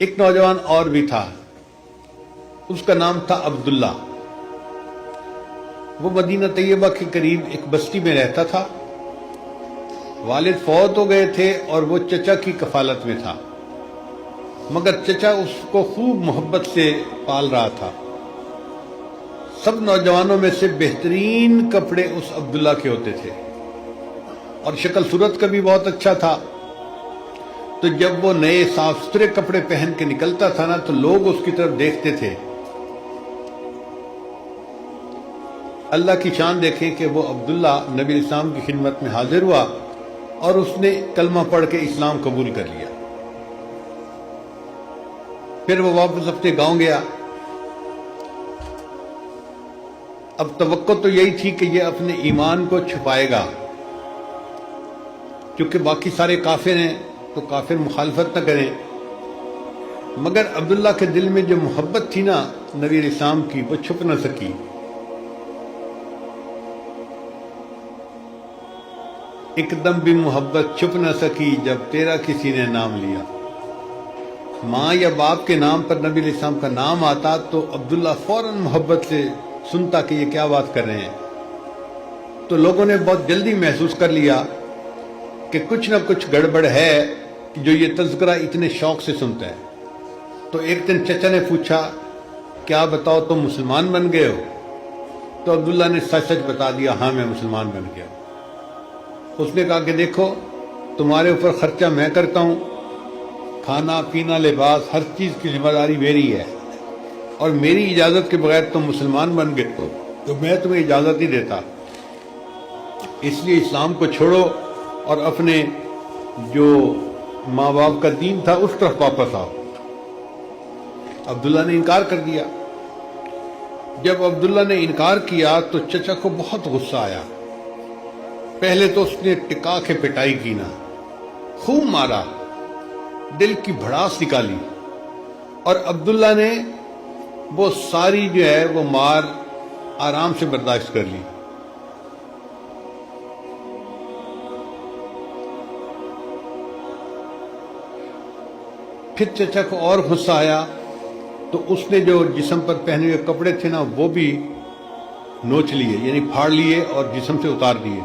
ایک نوجوان اور بھی تھا، اس کا نام تھا عبداللہ۔ وہ مدینہ طیبہ کے قریب ایک بستی میں رہتا تھا۔ والد فوت ہو گئے تھے اور وہ چچا کی کفالت میں تھا، مگر چچا اس کو خوب محبت سے پال رہا تھا۔ سب نوجوانوں میں سے بہترین کپڑے اس عبداللہ کے ہوتے تھے اور شکل صورت کا بھی بہت اچھا تھا۔ تو جب وہ نئے صاف ستھرے کپڑے پہن کے نکلتا تھا نا تو لوگ اس کی طرف دیکھتے تھے۔ اللہ کی شان دیکھیں کہ وہ عبداللہ نبی اسلام کی خدمت میں حاضر ہوا اور اس نے کلمہ پڑھ کے اسلام قبول کر لیا۔ پھر وہ واپس اپنے گاؤں گیا۔ اب توقع تو یہی تھی کہ یہ اپنے ایمان کو چھپائے گا، کیونکہ باقی سارے کافر ہیں تو کافر مخالفت نہ کریں، مگر عبداللہ کے دل میں جو محبت تھی نا نبی اسلام کی، وہ چھپ نہ سکی۔ ایک دم بھی محبت چھپ نہ سکی جب تیرا کسی نے نام لیا۔ ماں یا باپ کے نام پر نبی علیہ السلام کا نام آتا تو عبداللہ فوراً محبت سے سنتا کہ یہ کیا بات کر رہے ہیں۔ تو لوگوں نے بہت جلدی محسوس کر لیا کہ کچھ نہ کچھ گڑبڑ ہے جو یہ تذکرہ اتنے شوق سے سنتا ہے۔ تو ایک دن چچا نے پوچھا، کیا بتاؤ تم مسلمان بن گئے ہو؟ تو عبداللہ نے سچ سچ بتا دیا، ہاں میں مسلمان بن گیا۔ اس نے کہا کہ دیکھو تمہارے اوپر خرچہ میں کرتا ہوں، کھانا پینا لباس ہر چیز کی ذمہ داری میری ہے، اور میری اجازت کے بغیر تم مسلمان بن گئے ہو تو میں تمہیں اجازت نہیں دیتا، اس لیے اسلام کو چھوڑو اور اپنے جو ماں باپ کا دین تھا اس طرف واپس آؤ۔ عبداللہ نے انکار کر دیا۔ جب عبداللہ نے انکار کیا تو چچا کو بہت غصہ آیا۔ پہلے تو اس نے ٹکا کے پٹائی کی نا، خوب مارا، دل کی بھڑاس نکالی، اور عبداللہ نے وہ ساری جو ہے وہ مار آرام سے برداشت کر لی۔ پھر چچا کو اور غصہ آیا تو اس نے جو جسم پر پہنے ہوئے کپڑے تھے نا وہ بھی نوچ لیے، یعنی پھاڑ لیے اور جسم سے اتار دیے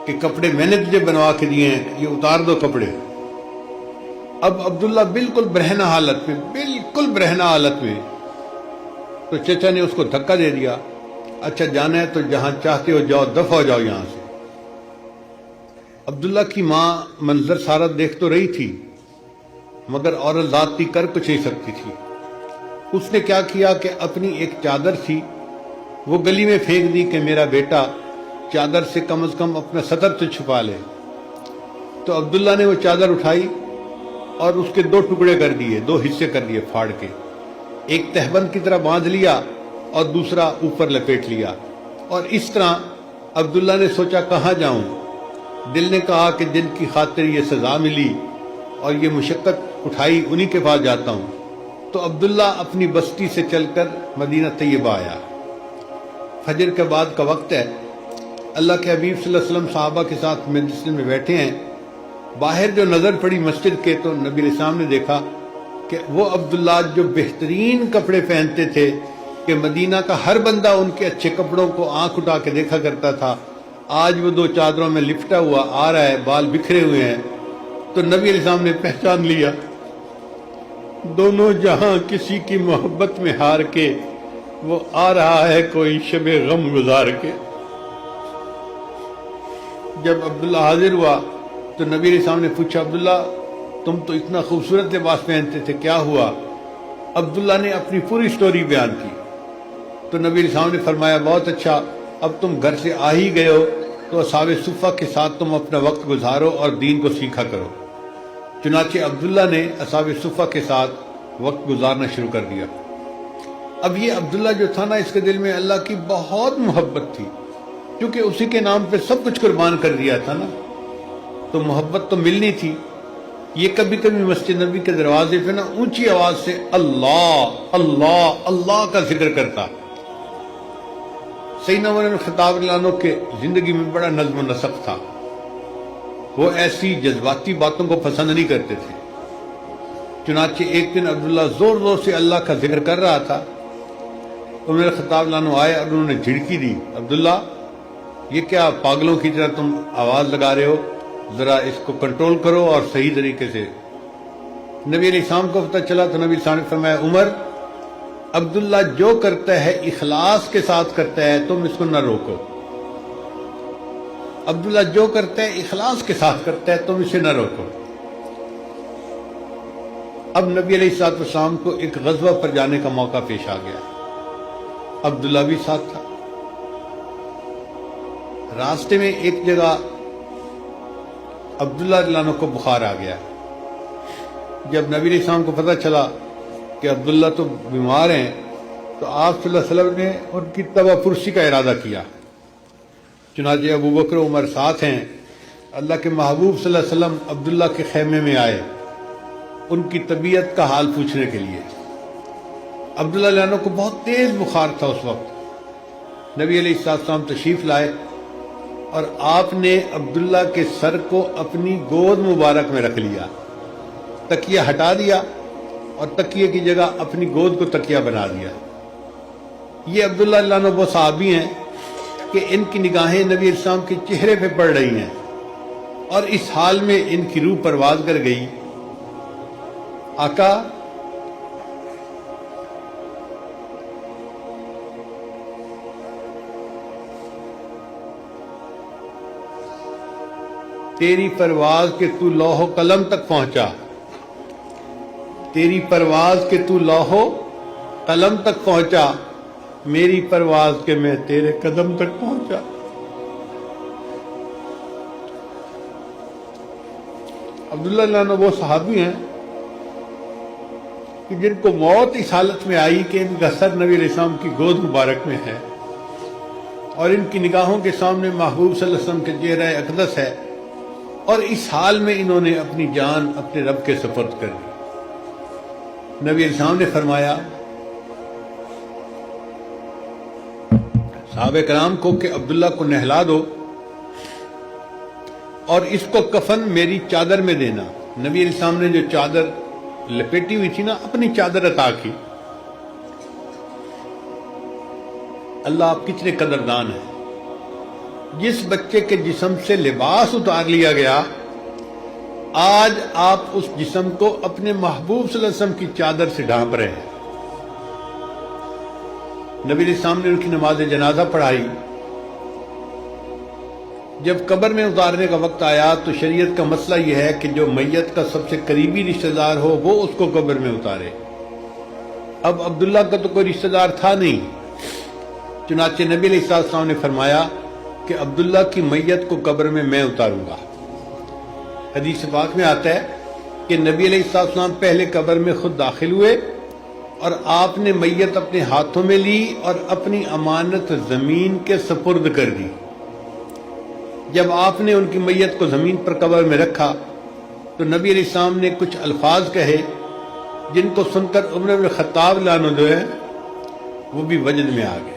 کہ کپڑے میں نے تجھے بنوا کے دیے ہیں، یہ اتار دو کپڑے۔ اب عبداللہ بالکل برہنہ حالت میں تو چچا نے اس کو دھکا دے دیا، اچھا جانا ہے تو جہاں چاہتے ہو جاؤ، دفع ہو جاؤ یہاں سے۔ عبداللہ کی ماں منظر سارا دیکھ تو رہی تھی، مگر عورت ذات کر کچھ نہیں سکتی تھی۔ اس نے کیا کیا کہ اپنی ایک چادر تھی وہ گلی میں پھینک دی کہ میرا بیٹا چادر سے کم از کم اپنا سطر تو چھپا لے۔ تو عبداللہ نے وہ چادر اٹھائی اور اس کے دو ٹکڑے کر دیے، دو حصے کر دیے پھاڑ کے، ایک تہبند کی طرح باندھ لیا اور دوسرا اوپر لپیٹ لیا۔ اور اس طرح عبداللہ نے سوچا کہاں جاؤں؟ دل نے کہا کہ جن کی خاطر یہ سزا ملی اور یہ مشقت اٹھائی انہی کے پاس جاتا ہوں۔ تو عبداللہ اپنی بستی سے چل کر مدینہ طیبہ آیا۔ فجر کے بعد کا وقت ہے، اللہ کے حبیب صلی اللہ علیہ وسلم صحابہ کے ساتھ مجلس میں بیٹھے ہیں۔ باہر جو نظر پڑی مسجد کے تو نبی علیہ السلام نے دیکھا کہ وہ عبداللہ جو بہترین کپڑے پہنتے تھے کہ مدینہ کا ہر بندہ ان کے اچھے کپڑوں کو آنکھ اٹھا کے دیکھا کرتا تھا، آج وہ دو چادروں میں لپٹا ہوا آ رہا ہے، بال بکھرے ہوئے ہیں۔ تو نبی علیہ السلام نے پہچان لیا، دونوں جہاں کسی کی محبت میں ہار کے وہ آ رہا ہے کوئی شب غم گزار کے۔ جب عبداللہ حاضر ہوا تو نبی علیہ السلام نے پوچھا، عبداللہ تم تو اتنا خوبصورت لباس پہنتے تھے، کیا ہوا؟ عبداللہ نے اپنی پوری سٹوری بیان کی۔ تو نبی علیہ السلام نے فرمایا، بہت اچھا، اب تم گھر سے آ ہی گئے ہو تو اصحاب صفہ کے ساتھ تم اپنا وقت گزارو اور دین کو سیکھا کرو۔ چنانچہ عبداللہ نے اصحاب صفہ کے ساتھ وقت گزارنا شروع کر دیا۔ اب یہ عبداللہ جو تھا نا، اس کے دل میں اللہ کی بہت محبت تھی، کیونکہ اسی کے نام پہ سب کچھ قربان کر دیا تھا نا، تو محبت تو ملنی تھی۔ یہ کبھی کبھی مسجد نبی کے دروازے پہ نا اونچی آواز سے اللہ اللہ اللہ کا ذکر کرتا۔ سیدنا عمر بن خطاب رضی اللہ عنہ کے زندگی میں بڑا نظم و نسق تھا، وہ ایسی جذباتی باتوں کو پسند نہیں کرتے تھے۔ چنانچہ ایک دن عبداللہ زور زور سے اللہ کا ذکر کر رہا تھا، عمر خطاب عنہ آئے اور انہوں نے جھڑکی دی، عبداللہ یہ کیا پاگلوں کی طرح تم آواز لگا رہے ہو، ذرا اس کو کنٹرول کرو اور صحیح طریقے سے۔ نبی علیہ السلام کو پتہ چلا تو نبی صلی اللہ علیہ وسلم نے فرمایا، عمر عبداللہ جو کرتا ہے اخلاص کے ساتھ کرتا ہے، تم اس کو نہ روکو۔ عبداللہ جو کرتا ہے اخلاص کے ساتھ کرتا ہے، تم اسے نہ روکو۔ اب نبی علیہ السلام کو ایک غزوہ پر جانے کا موقع پیش آ گیا، عبداللہ بھی ساتھ تھا۔ راستے میں ایک جگہ عبداللہ رضی اللہ عنہ کو بخار آ گیا۔ جب نبی علیہ السلام کو پتہ چلا کہ عبداللہ تو بیمار ہیں تو آپ صلی اللہ علیہ وسلم نے ان کی تباہ پرسی کا ارادہ کیا۔ چنانچہ ابو بکر عمر ساتھ ہیں، اللہ کے محبوب صلی اللہ علیہ وسلم عبداللہ کے خیمے میں آئے ان کی طبیعت کا حال پوچھنے کے لیے۔ عبداللہ رضی اللہ عنہ کو بہت تیز بخار تھا اس وقت۔ نبی علیہ السلام تشریف لائے اور آپ نے عبداللہ کے سر کو اپنی گود مبارک میں رکھ لیا، تکیہ ہٹا دیا اور تکیے کی جگہ اپنی گود کو تکیہ بنا دیا۔ یہ عبداللہ رضی اللہ عنہ وہ صحابی ہیں کہ ان کی نگاہیں نبی علیہ السلام کے چہرے پہ پڑ رہی ہیں، اور اس حال میں ان کی روح پرواز کر گئی، آقا تیری پرواز کے تو لوح و قلم تک پہنچا، تیری پرواز کے تو لوح و قلم تک پہنچا، میری پرواز کے میں تیرے قدم تک پہنچا۔ عبداللہ رضی اللہ عنہ وہ صحابی ہیں کہ جن کو موت اس حالت میں آئی کہ ان کا سر نبی علیہ السلام کی گود مبارک میں ہے اور ان کی نگاہوں کے سامنے محبوب صلی اللہ علیہ وسلم کے چہرہ اقدس ہے، اور اس حال میں انہوں نے اپنی جان اپنے رب کے سپرد کر دی۔ نبی علیہ السلام نے فرمایا صحابہ کرام کو کہ عبداللہ کو نہلا دو اور اس کو کفن میری چادر میں دینا۔ نبی علیہ السلام نے جو چادر لپیٹی ہوئی تھی نا، اپنی چادر عطا کی۔ اللہ آپ کتنے قدردان ہیں۔ جس بچے کے جسم سے لباس اتار لیا گیا، آج آپ اس جسم کو اپنے محبوب صلی اللہ علیہ وسلم کی چادر سے ڈھانپ رہے ہیں۔ نبی علیہ السلام نے ان کی نماز جنازہ پڑھائی۔ جب قبر میں اتارنے کا وقت آیا تو شریعت کا مسئلہ یہ ہے کہ جو میت کا سب سے قریبی رشتہ دار ہو وہ اس کو قبر میں اتارے۔ اب عبداللہ کا تو کوئی رشتہ دار تھا نہیں، چنانچہ نبی علیہ السلام نے فرمایا کہ عبداللہ کی میت کو قبر میں میں اتاروں گا۔ حدیث پاک میں آتا ہے کہ نبی علیہ السلام پہلے قبر میں خود داخل ہوئے اور آپ نے میت اپنے ہاتھوں میں لی اور اپنی امانت زمین کے سپرد کر دی۔ جب آپ نے ان کی میت کو زمین پر قبر میں رکھا تو نبی علیہ السلام نے کچھ الفاظ کہے جن کو سن کر عمر بن خطاب رضی اللہ عنہ جو ہے وہ بھی وجد میں آ گئے۔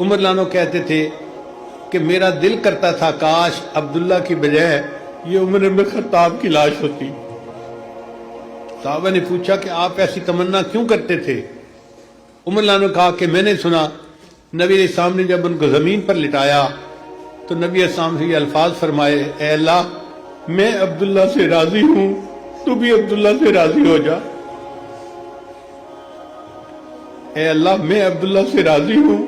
عمر رضی اللہ عنہ کہتے تھے کہ میرا دل کرتا تھا کاش عبداللہ کی بجائے یہ عمر بن خطاب کی لاش ہوتی۔ صحابہ نے پوچھا کہ آپ ایسی تمنا کیوں کرتے تھے؟ عمر رضی اللہ عنہ نے کہا کہ میں نے سنا نبی علیہ السلام نے جب ان کو زمین پر لٹایا تو نبی علیہ السلام سے یہ الفاظ فرمائے، اے اللہ میں عبداللہ سے راضی ہوں، تو بھی عبداللہ سے راضی ہو جا۔ اے اللہ میں عبداللہ سے راضی ہوں،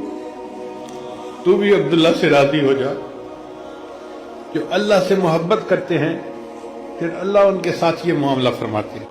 تو بھی عبداللہ سے راضی ہو جا۔ جو اللہ سے محبت کرتے ہیں پھر اللہ ان کے ساتھ یہ معاملہ فرماتے ہیں۔